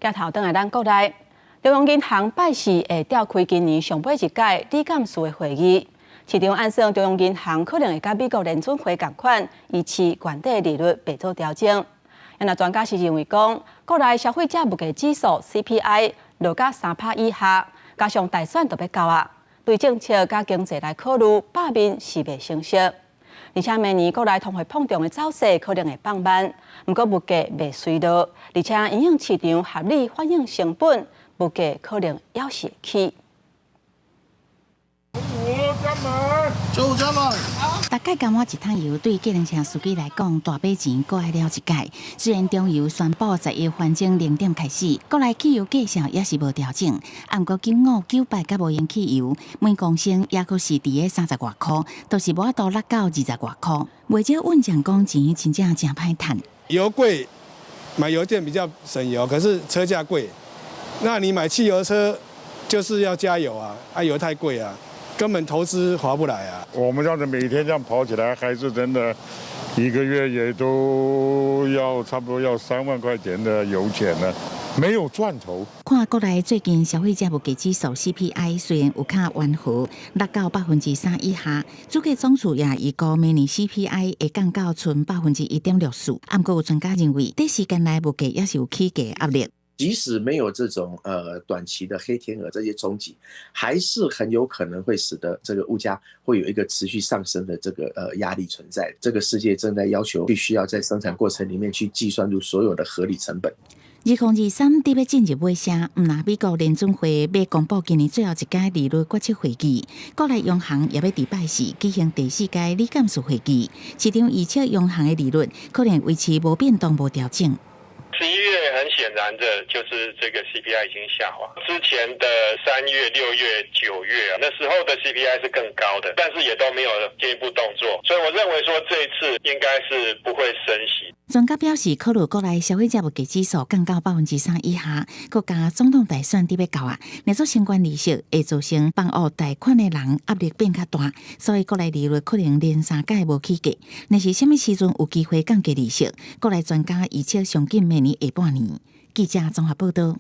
镜头转来咱国内，中央银行拜四会召开今年上尾一届理监事的会议，市场按算中央银行可能会甲美国联准会同款，以期原底利率白做调整。那专家是认为讲，国内消费者物价指数 CPI 落到3%以下，加上大选都要到啊，对政策甲经济来考虑，百面是袂成熟。而且明年国内通货膨胀的走势可能会放慢，不过物价袂随落，而且影响市场合理反映成本，物价可能要是会起。大概甘我一趟油，对计程车司机来讲，大笔钱过来了一届。虽然中油宣布10月反正0点开始，国内汽油价格也是无调整，不过95、98甲无烟汽油每公升也阁是伫个30外块，都是无法度落到20外块。袂少运将讲钱真正真歹赚。油贵，买油电比较省油，可是车价贵。那你买汽油车就是要加油啊，油太贵啊。根本投资划不来啊！我们这样子每天这样跑起来，还是真的，一个月也都要差不多要3万块钱的油钱呢，没有赚头。看国内最近消费者物价指数 CPI 虽然有较温和，落到3%以下，主计总署也预估明年 CPI 会降到剩1.64%。不过有专家认为，短时间内物价也是有起价压力。即使没有这种短期的黑天鹅这些冲击，还是很有可能会使得这个物价会有一个持续上升的这个压力存在。这个世界正在要求必须要在生产过程里面去计算入所有的合理成本。2023伫要进入尾声，那美国联准会要公布今年最后一届利率决策会议，国内央行也要伫拜四举行第4届理监事会议，市场预测央行的利率可能维持无变动、无调整。11月很显然的就是这个 CPI 已经下滑，之前的3月、6月、9月那时候的 CPI 是更高的，但是也都没有进一步动作，所以我认为说这一次应该是不会升息。专家表示，考虑国内消费者物价指数降到3%以下，国家总统大选伫要到啊，若做相关利息会造成放恶贷款的人压力变较大，所以国内利率可能连3届无起价。若是什么时阵有机会降低利息？国内专家预测上近明年下半年。记者综合报道。